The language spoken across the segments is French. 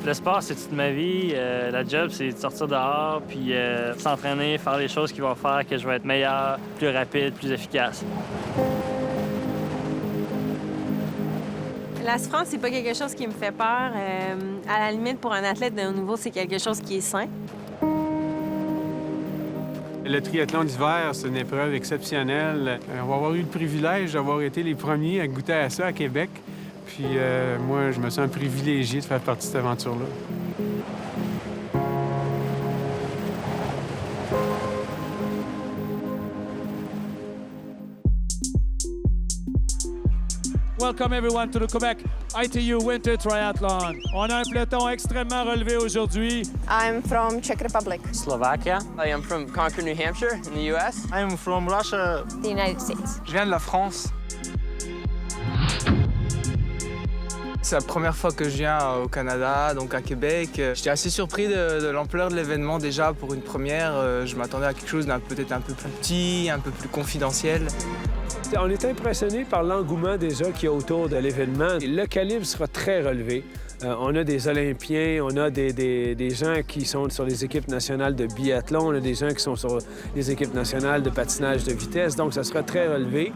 Le sport, c'est toute ma vie. La job, c'est de sortir dehors puis s'entraîner, faire les choses qui vont faire que je vais être meilleur, plus rapide, plus efficace. La souffrance, c'est pas quelque chose qui me fait peur. À la limite, pour un athlète de haut niveau, c'est quelque chose qui est sain. Le triathlon d'hiver, c'est une épreuve exceptionnelle. On va avoir eu le privilège d'avoir été les premiers à goûter à ça à Québec. Puis moi, je me sens privilégié de faire partie de cette aventure-là. Welcome everyone to the Quebec ITU Winter Triathlon. On a un peloton extrêmement relevé aujourd'hui. I'm from Czech Republic. Slovakia. I am from Concord, New Hampshire, in the U.S. I'm from Russia. The United States. Je viens de la France. C'est la première fois que je viens au Canada, donc à Québec. J'étais assez surpris de l'ampleur de l'événement déjà pour une première. Je m'attendais à quelque chose d'un peut-être un peu plus petit, un peu plus confidentiel. On est impressionné par l'engouement déjà qu'il y a autour de l'événement. Le calibre sera très relevé. On a des Olympiens, on a des gens qui sont sur les équipes nationales de biathlon, on a des gens qui sont sur les équipes nationales de patinage de vitesse, donc ça sera très relevé.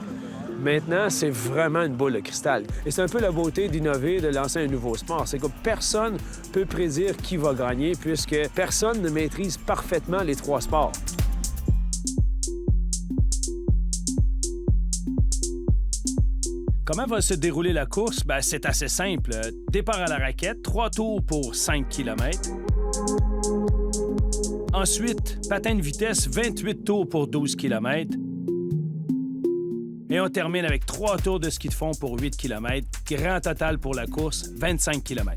Maintenant, c'est vraiment une boule de cristal. Et c'est un peu la beauté d'innover, de lancer un nouveau sport. C'est que personne ne peut prédire qui va gagner puisque personne ne maîtrise parfaitement les trois sports. Comment va se dérouler la course? Bien, c'est assez simple. Départ à la raquette, 3 tours pour 5 km. Ensuite, patin de vitesse, 28 tours pour 12 km. Et on termine avec 3 tours de ski de fond pour 8 km. Grand total pour la course, 25 km.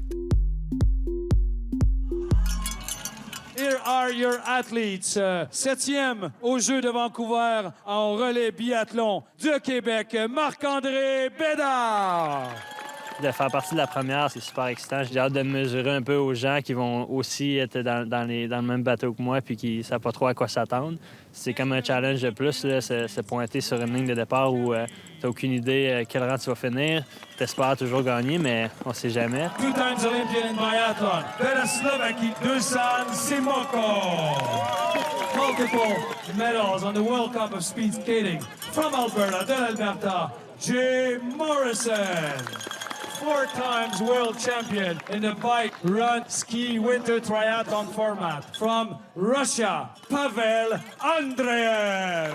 Here are your athletes. 7e aux Jeux de Vancouver en relais biathlon de Québec, Marc-André Bédard. De faire partie de la première, c'est super excitant. J'ai hâte de me mesurer un peu aux gens qui vont aussi être dans le même bateau que moi puis qui ne savent pas trop à quoi s'attendre. C'est comme un challenge de plus, là, se pointer sur une ligne de départ où tu n'as aucune idée quel rang tu vas finir. Tu espères toujours gagner, mais on ne sait jamais. Two times Olympian in biathlon, de la Slovaquie, Dusan Simoko. Multiple medals on the World Cup of Speed Skating. From Alberta, de l'Alberta, Jay Morrison. 4 times world champion in the bike, run, ski, winter triathlon format. From Russia, Pavel Andreev.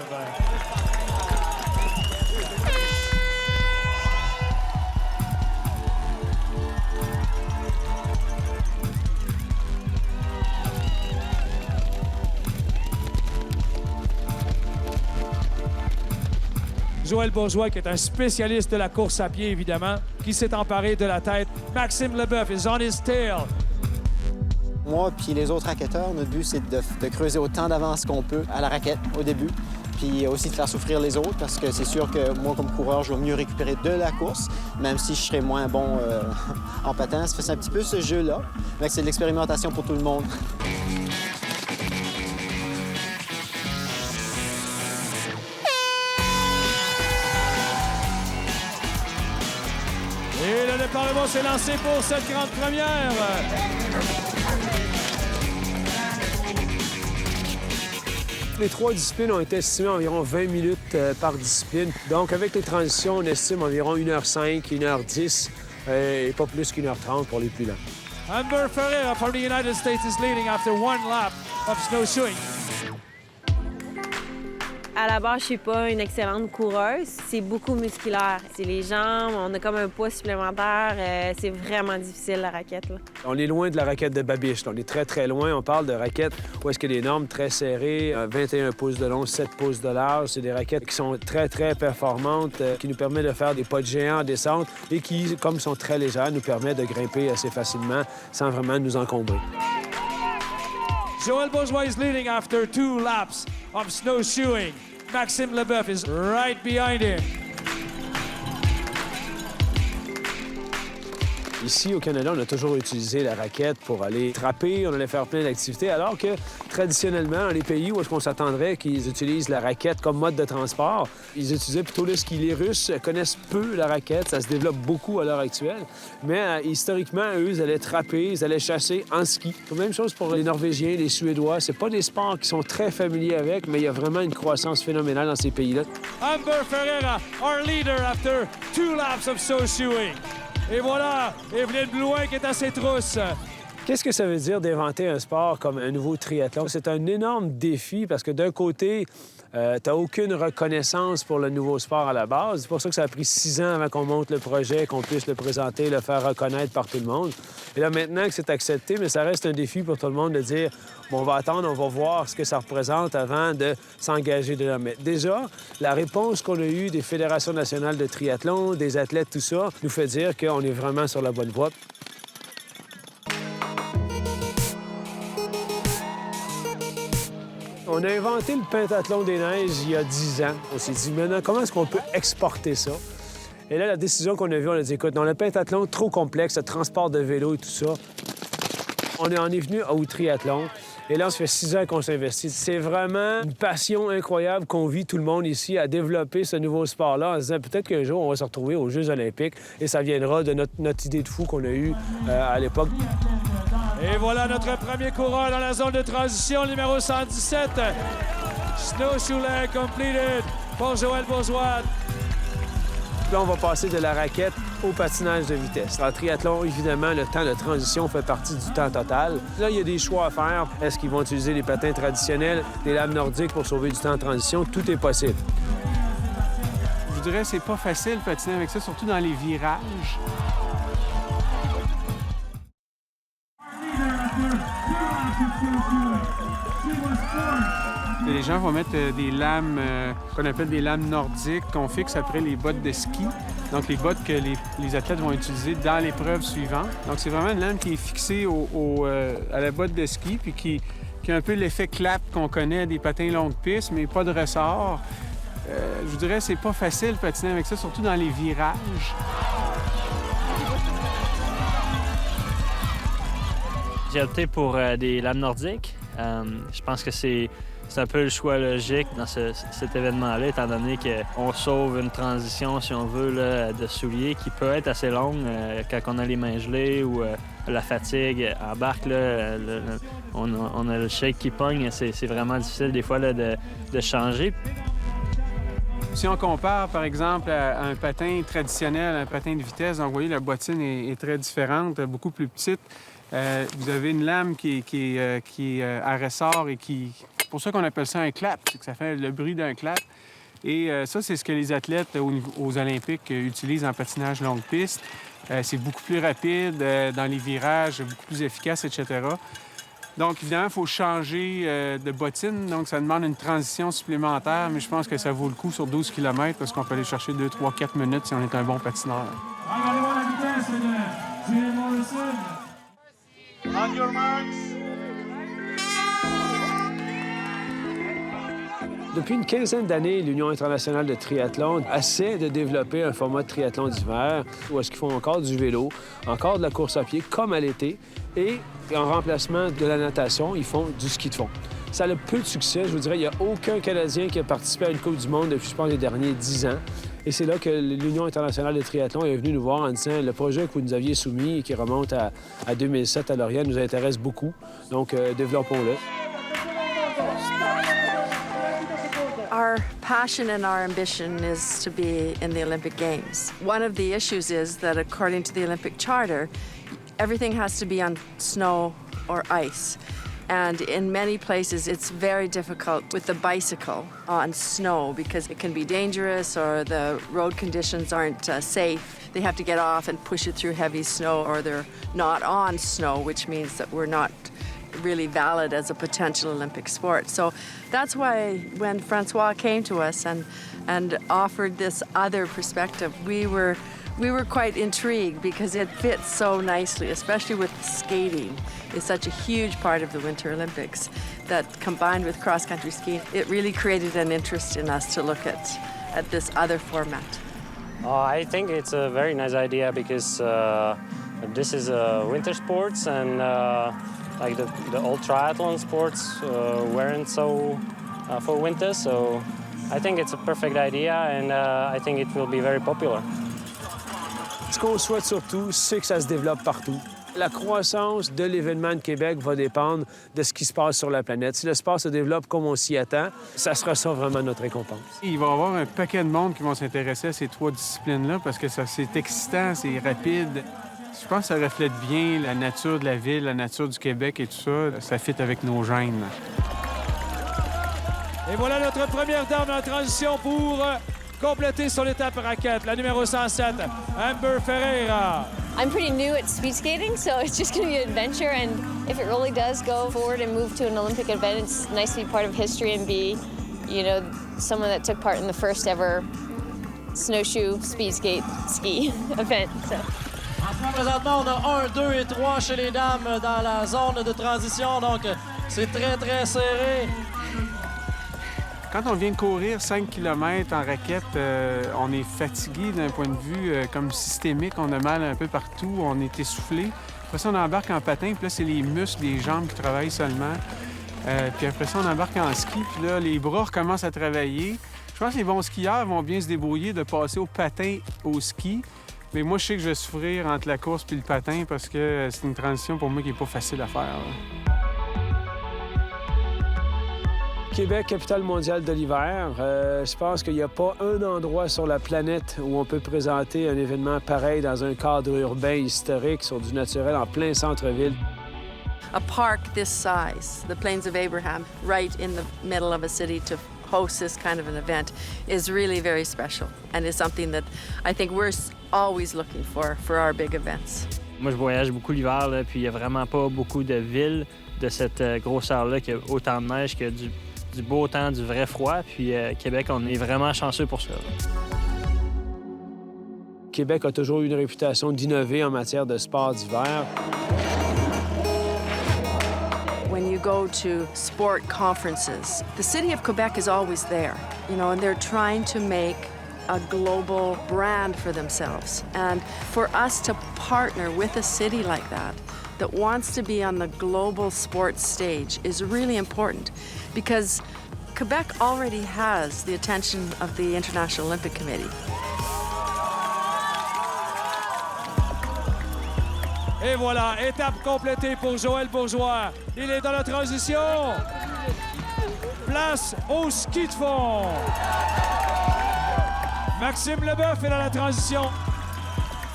Joël Bourgeois, qui est un spécialiste de la course à pied, évidemment, qui s'est emparé de la tête. Maxime Leboeuf is on his tail. Moi puis les autres raquetteurs, notre but, c'est de creuser autant d'avance qu'on peut à la raquette au début, puis aussi de faire souffrir les autres, parce que c'est sûr que moi, comme coureur, je vais mieux récupérer de la course, même si je serais moins bon en patin. C'est un petit peu ce jeu-là. C'est de l'expérimentation pour tout le monde. Et le départ s'est lancé pour cette grande première. Les 3 disciplines ont été estimées environ 20 minutes par discipline. Donc, avec les transitions, on estime environ 1h05, 1h10 et pas plus qu'1h30 pour les plus lents. Amber Ferreira from the United States is leading after 1 lap of snowshoeing. À la base, je suis pas une excellente coureuse. C'est beaucoup musculaire. C'est les jambes, on a comme un poids supplémentaire. C'est vraiment difficile, la raquette, là. On est loin de la raquette de Babiche. On est très, très loin. On parle de raquettes où est-ce qu'il y a des normes très serrées, 21 pouces de long, 7 pouces de large. C'est des raquettes qui sont très, très performantes, qui nous permettent de faire des pas de géant en descente et qui, comme sont très légères, nous permettent de grimper assez facilement sans vraiment nous encombrer. Joël Bourgeois is leading after 2 laps of snowshoeing. Maxime Leboeuf is right behind him. Ici, au Canada, on a toujours utilisé la raquette pour aller trapper, on allait faire plein d'activités, alors que traditionnellement, dans les pays où on s'attendrait qu'ils utilisent la raquette comme mode de transport, ils utilisaient plutôt le ski. Les Russes connaissent peu la raquette, ça se développe beaucoup à l'heure actuelle, mais historiquement, eux, ils allaient trapper, ils allaient chasser en ski. Même chose pour les Norvégiens, les Suédois. C'est pas des sports qui sont très familiers avec, mais il y a vraiment une croissance phénoménale dans ces pays-là. Amber Ferreira, our leader after 2 laps of snowshoeing. Et voilà, Evelyne Blouin qui est à ses trousses. Qu'est-ce que ça veut dire d'inventer un sport comme un nouveau triathlon? C'est un énorme défi parce que d'un côté, tu n'as aucune reconnaissance pour le nouveau sport à la base. C'est pour ça que ça a pris 6 ans avant qu'on monte le projet, qu'on puisse le présenter, le faire reconnaître par tout le monde. Et là, maintenant que c'est accepté, mais ça reste un défi pour tout le monde de dire, bon, on va attendre, on va voir ce que ça représente avant de s'engager dedans. Mais déjà, la réponse qu'on a eue des fédérations nationales de triathlon, des athlètes, tout ça, nous fait dire qu'on est vraiment sur la bonne voie. On a inventé le pentathlon des neiges il y a 10 ans. On s'est dit, maintenant, comment est-ce qu'on peut exporter ça? Et là, la décision qu'on a vue, on a dit, écoute, dans le pentathlon, trop complexe, le transport de vélo et tout ça, on est venu au triathlon. Et là, ça fait 6 ans qu'on s'investit. C'est vraiment une passion incroyable qu'on vit tout le monde ici à développer ce nouveau sport-là en se disant peut-être qu'un jour, on va se retrouver aux Jeux olympiques et ça viendra de notre idée de fou qu'on a eue à l'époque. Et voilà notre premier coureur dans la zone de transition, numéro 117. Snowshoe leg completed pour Joël Bourgeois. Là, on va passer de la raquette au patinage de vitesse. En triathlon, évidemment, le temps de transition fait partie du temps total. Là, il y a des choix à faire. Est-ce qu'ils vont utiliser les patins traditionnels, les lames nordiques pour sauver du temps de transition? Tout est possible. Je dirais que c'est pas facile de patiner avec ça, surtout dans les virages. Les gens vont mettre des lames qu'on appelle des lames nordiques qu'on fixe après les bottes de ski. Donc, les bottes que les athlètes vont utiliser dans l'épreuve suivante. Donc, c'est vraiment une lame qui est fixée à la botte de ski puis qui a un peu l'effet clap qu'on connaît des patins longue piste, mais pas de ressort. Je vous dirais que c'est pas facile de patiner avec ça, surtout dans les virages. J'ai opté pour des lames nordiques. Je pense que c'est un peu le choix logique dans cet événement-là, étant donné qu'on sauve une transition, si on veut, là, de souliers qui peut être assez longue quand on a les mains gelées ou la fatigue embarque. Là, on a le shake qui pogne. C'est vraiment difficile des fois là, de changer. Si on compare, par exemple, à un patin traditionnel, un patin de vitesse, donc vous voyez, la bottine est très différente, beaucoup plus petite. Vous avez une lame qui est à ressort et c'est pour ça qu'on appelle ça un clap, c'est que ça fait le bruit d'un clap. Et ça, c'est ce que les athlètes aux Olympiques utilisent en patinage longue piste. C'est beaucoup plus rapide dans les virages, beaucoup plus efficace, etc. Donc, évidemment, il faut changer de bottine. Donc, ça demande une transition supplémentaire, mais je pense que ça vaut le coup sur 12 km parce qu'on peut aller chercher 2, 3, 4 minutes si on est un bon patineur. Regardez-moi la vitesse de Julian Morrison. On your marks. Depuis une quinzaine d'années, l'Union internationale de triathlon essaie de développer un format de triathlon d'hiver où est-ce qu'ils font encore du vélo, encore de la course à pied, comme à l'été, et en remplacement de la natation, ils font du ski de fond. Ça a peu de succès. Je vous dirais, il n'y a aucun Canadien qui a participé à une Coupe du monde depuis, je pense, les derniers 10 ans. Et c'est là que l'Union internationale de triathlon est venue nous voir en disant le projet que vous nous aviez soumis et qui remonte à 2007 à Lauriane nous intéresse beaucoup. Donc, développons-le. Our passion and our ambition is to be in the Olympic Games. One of the issues is that according to the Olympic Charter, everything has to be on snow or ice. And in many places, it's very difficult with the bicycle on snow because it can be dangerous or the road conditions aren't safe. They have to get off and push it through heavy snow or they're not on snow, which means that we're not really valid as a potential Olympic sport. So that's why when Francois came to us and offered this other perspective, we were quite intrigued because it fits so nicely, especially with skating. It's such a huge part of the Winter Olympics that combined with cross-country skiing, it really created an interest in us to look at this other format. I think it's a very nice idea because This is winter sports, and like the old triathlon sports weren't so for winter, so I think it's a perfect idea, and I think it will be very popular. Ce qu'on souhaite surtout, c'est que ça se développe partout. La croissance de l'événement de Québec va dépendre de ce qui se passe sur la planète. Si le sport se développe comme on s'y attend, ça sera ça vraiment notre récompense. Il va y avoir un paquet de monde qui vont s'intéresser à ces 3 disciplines-là parce que c'est excitant, c'est rapide. Je pense que ça reflète bien la nature de la ville, la nature du Québec et tout ça. Ça fit avec nos gènes. Et voilà notre première dame en transition pour compléter son étape raquette, la numéro 107, Amber Ferreira. I'm pretty new at speed skating, so it's just going to be an adventure. And if it really does go forward and move to an Olympic event, it's nice to be part of history and be, you know, someone that took part in the first ever snowshoe speed skate ski event. So. Présentement, on a 1, 2 et 3 chez les dames dans la zone de transition, donc c'est très, très serré. Quand on vient de courir 5 km en raquette, on est fatigué d'un point de vue comme systémique. On a mal un peu partout, on est essoufflé. Après ça, on embarque en patin, puis là, c'est les muscles des jambes qui travaillent seulement. Puis après ça, on embarque en ski, puis là, les bras recommencent à travailler. Je pense que les bons skieurs vont bien se débrouiller de passer au patin au ski. Mais moi, je sais que je vais souffrir entre la course puis le patin parce que c'est une transition pour moi qui n'est pas facile à faire. Là. Québec, capitale mondiale de l'hiver. Je pense qu'il n'y a pas un endroit sur la planète où on peut présenter un événement pareil dans un cadre urbain historique, sur du naturel, en plein centre-ville. A park this size, the Plains of Abraham, right in the middle of a city to host this kind of an event is really very special and is something that I think we're always looking for our big events. Moi, je voyage beaucoup l'hiver, là, puis il n'y a vraiment pas beaucoup de villes de cette grosseur-là qui a autant de neige que du beau temps, du vrai froid. Puis Québec, on est vraiment chanceux pour ça. Québec a toujours eu une réputation d'innover en matière de sport d'hiver. When you go to sport conferences, the city of Quebec is always there, you know, and they're trying to make a global brand for themselves. And for us to partner with a city like that wants to be on the global sports stage is really important because Quebec already has the attention of the International Olympic Committee. Et voilà, étape complétée pour Joël Bourgeois. Il est dans la transition. Place au ski de fond. Maxime Leboeuf est dans la transition.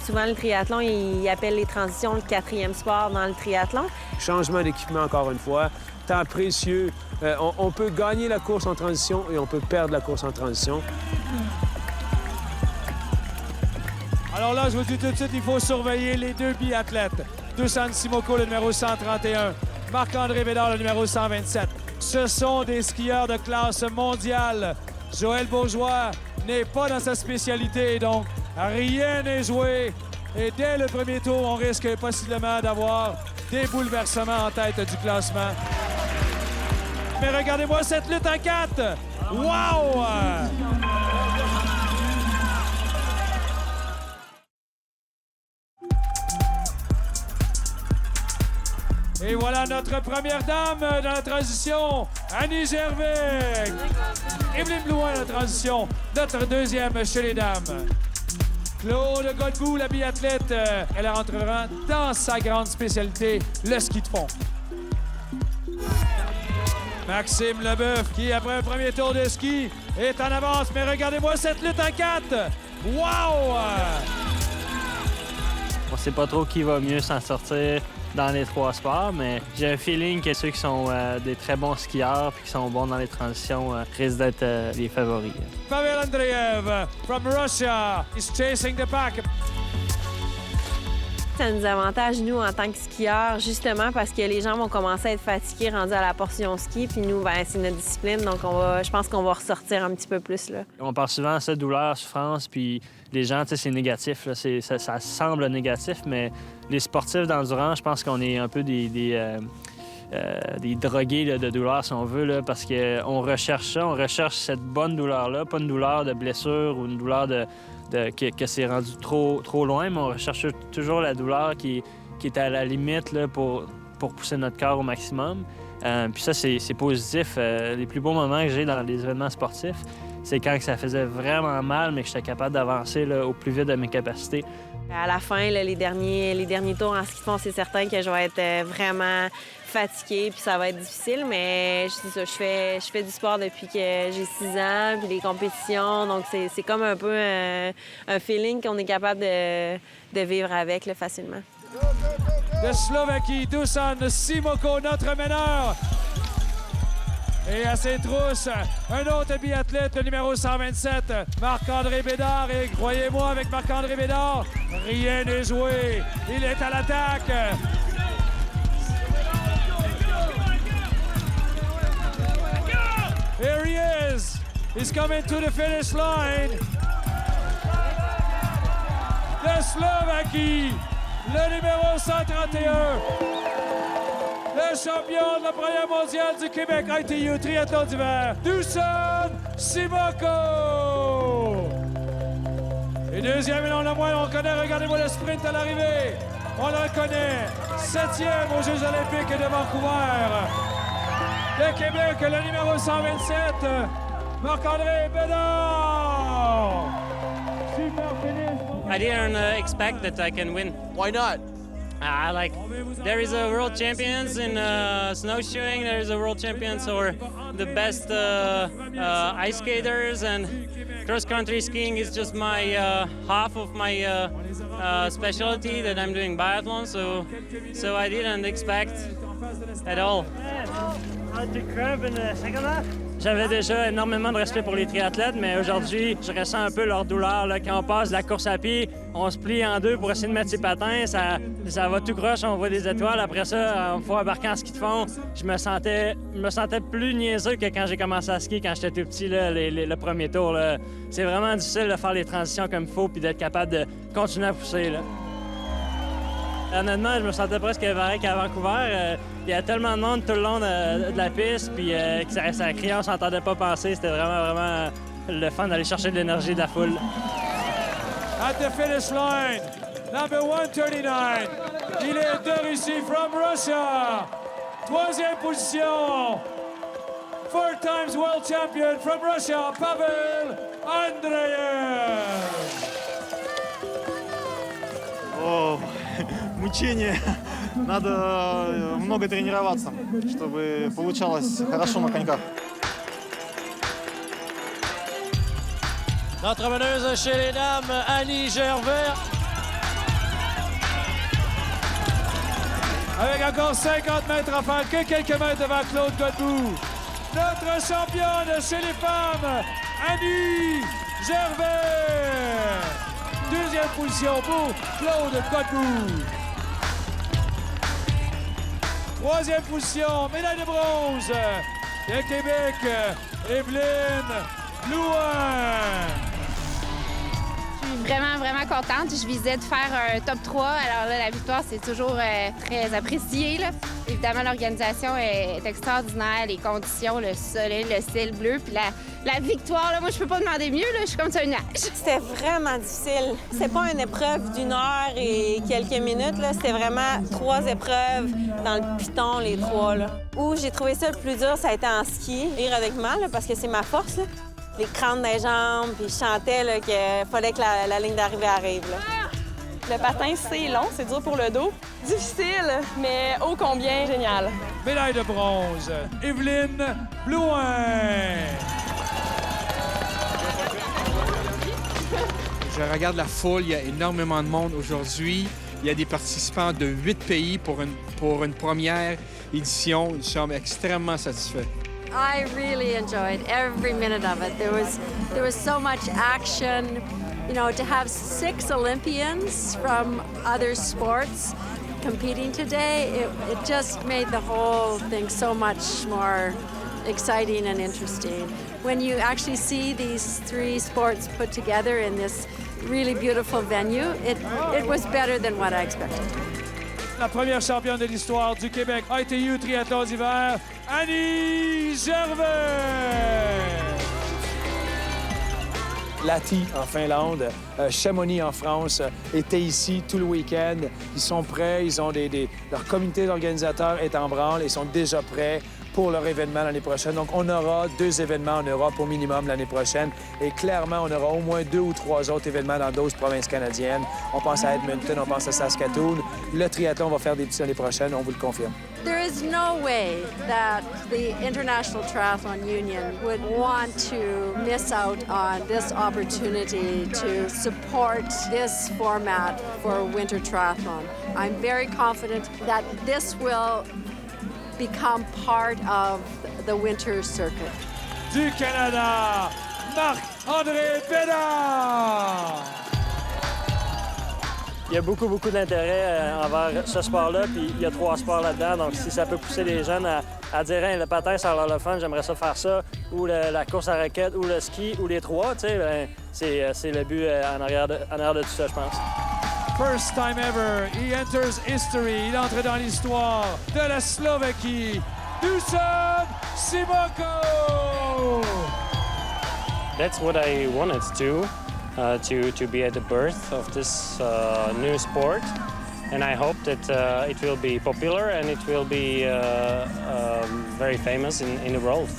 Souvent, le triathlon, il appelle les transitions le 4e sport dans le triathlon. Changement d'équipement, encore une fois. Temps précieux. On peut gagner la course en transition et on peut perdre la course en transition. Alors là, je vous dis tout de suite, il faut surveiller les 2 biathlètes. Dusan Simoko, le numéro 131. Marc-André Bédard, le numéro 127. Ce sont des skieurs de classe mondiale. Joël Bourgeois n'est pas dans sa spécialité, donc rien n'est joué. Et dès le premier tour, on risque possiblement d'avoir des bouleversements en tête du classement. Mais regardez-moi cette lutte en 4! Wow! Et voilà notre première dame dans la transition, Annie Gervais. Evelyne Blouin dans la transition, notre deuxième chez les dames. Claude Godbout, la biathlète, elle rentrera dans sa grande spécialité, le ski de fond. Maxime Leboeuf, qui après un premier tour de ski, est en avance. Mais regardez-moi cette lutte en 4. Wow! On sait pas trop qui va mieux s'en sortir dans les 3 sports, mais j'ai un feeling que ceux qui sont des très bons skieurs et qui sont bons dans les transitions risquent d'être les favoris. Pavel Andreev from Russia is chasing the pack. Ça nous avantage, nous, en tant que skieurs, justement parce que les gens vont commencer à être fatigués rendus à la portion ski, puis nous, ben, c'est notre discipline, donc je pense qu'on va ressortir un petit peu plus, là. On parle souvent de ça, douleur, souffrance, puis les gens, tu sais, c'est négatif, là. Ça semble négatif, mais les sportifs d'endurance, je pense qu'on est un peu des des drogués là, de douleur, si on veut, là, parce qu'on recherche ça, on recherche cette bonne douleur-là, pas une douleur de blessure ou une douleur que c'est rendu trop loin, mais on recherche toujours la douleur qui est à la limite là, pour pousser notre corps au maximum. Puis ça, c'est positif. Les plus beaux moments que j'ai dans les événements sportifs, c'est quand ça faisait vraiment mal, mais que j'étais capable d'avancer là, au plus vite de mes capacités. À la fin, là, les derniers tours en ski de fond, c'est certain que je vais être vraiment fatiguée, puis ça va être difficile, mais c'est ça, je fais du sport depuis que j'ai 6 ans, puis les compétitions, donc c'est comme un peu un feeling qu'on est capable de vivre avec là, facilement. De Slovaquie, Dusan Simoko, notre meneur. Et à ses trousses, un autre biathlète, le numéro 127, Marc-André Bédard. Et croyez-moi, avec Marc-André Bédard, rien n'est joué. Il est à l'attaque. Here he is. He's coming to the finish line. De Slovaquie, le numéro 131. Le champion de la première mondiale du Québec ITU triathlon d'hiver, Dusan Simoko. Et deuxième, et non le moins, on le connaît, regardez-moi le sprint à l'arrivée. On le connaît, 7e aux Jeux olympiques de Vancouver. Le Québec, le numéro 127, Marc-André Bédard. Super finish. I didn't expect that I can win. Why not? There is a world champions in snowshoeing. There is a world champions for the best ice skaters, and cross-country skiing is just my half of my specialty that I'm doing biathlon. So I didn't expect at all. J'avais déjà énormément de respect pour les triathlètes, mais aujourd'hui, je ressens un peu leur douleur. Là. Quand on passe de la course à pied, on se plie en deux pour essayer de mettre ses patins. Ça va tout croche, on voit des étoiles. Après ça, il faut embarquer en ski de fond. Je me sentais plus niaiseux que quand j'ai commencé à skier quand j'étais tout petit, là, le premier tour. Là. C'est vraiment difficile de faire les transitions comme il faut puis d'être capable de continuer à pousser. Là. Honnêtement, je me sentais presque pareil qu'à Vancouver. Il y a tellement de monde tout le long de la piste, puis que ça criait, on s'entendait pas passer. C'était vraiment le fun d'aller chercher de l'énergie de la foule. At the finish line, number 139. Il est de Russie, from Russia. 3e position. 4 times world champion from Russia, Pavel Andreev. Oh, мучение. Надо много тренироваться, чтобы получалось хорошо на коньках. Notre meneuse chez les dames, Annie Gervais. Avec encore 50 mètres à faire, que quelques mètres devant Claude Godbout. Notre championne chez les femmes, Annie Gervais. 2e position pour Claude Godbout. 3e position, médaille de bronze. De Québec, Evelyne Blouin. Je suis vraiment contente. Je visais de faire un top 3. Alors là, la victoire, c'est toujours très apprécié. Là. Évidemment, l'organisation est extraordinaire. Les conditions, le soleil, le ciel bleu. Puis la victoire, là, moi, je peux pas demander mieux. Là. Je suis comme ça une nage. C'était vraiment difficile. C'est pas une épreuve d'1 heure et quelques minutes. C'était vraiment 3 épreuves dans le piton, les 3. Là. Où j'ai trouvé ça le plus dur, ça a été en ski. Rire avec moi, là, parce que c'est ma force. Là. Les crampes des jambes, puis je chantais qu'il fallait que la ligne d'arrivée arrive. Là. Le patin, c'est long, c'est dur pour le dos. Difficile, mais ô combien génial. Médaille de bronze, Evelyne Blouin. Je regarde la foule, il y a énormément de monde aujourd'hui. Il y a des participants de 8 pays pour une première édition. Nous sommes extrêmement satisfaits. I really enjoyed every minute of it. There was so much action. You know, to have 6 Olympians from other sports competing today, it just made the whole thing so much more exciting and interesting. When you actually see these 3 sports put together in this really beautiful venue, it was better than what I expected. la première championne de l'histoire du Québec ITU triathlon d'hiver, Annie Gervais. Lahti en Finlande, Chamonix en France étaient ici tout le week-end. Ils sont prêts, ils ont leur comité d'organisateurs est en branle, ils sont déjà prêts pour leur événement l'année prochaine. Donc, on aura 2 événements en Europe au minimum l'année prochaine. Et clairement, on aura au moins 2 ou 3 autres événements dans d'autres provinces canadiennes. On pense à Edmonton, on pense à Saskatoon. Le triathlon va faire des petits l'année prochaine, on vous le confirme. There is no way that the International Triathlon Union would want to miss out on this opportunity to support this format for winter triathlon. I'm very confident that this will become part of the winter circuit. Du Canada, Marc-André Bédard! Il y a beaucoup d'intérêt envers ce sport-là, puis il y a 3 sports là-dedans. Donc, si ça peut pousser les jeunes à dire hey, le patin, ça a l'air le fun, j'aimerais ça faire ça, ou la course à raquette, ou le ski, ou les 3, tu sais, ben, c'est le but en arrière de tout ça, je pense. First time ever, he enters history. Il entre dans l'histoire de la Slovaquie. Dušan Šimko! That's what I wanted to be at the birth of this new sport. And I hope that it will be popular and it will be very famous in the world.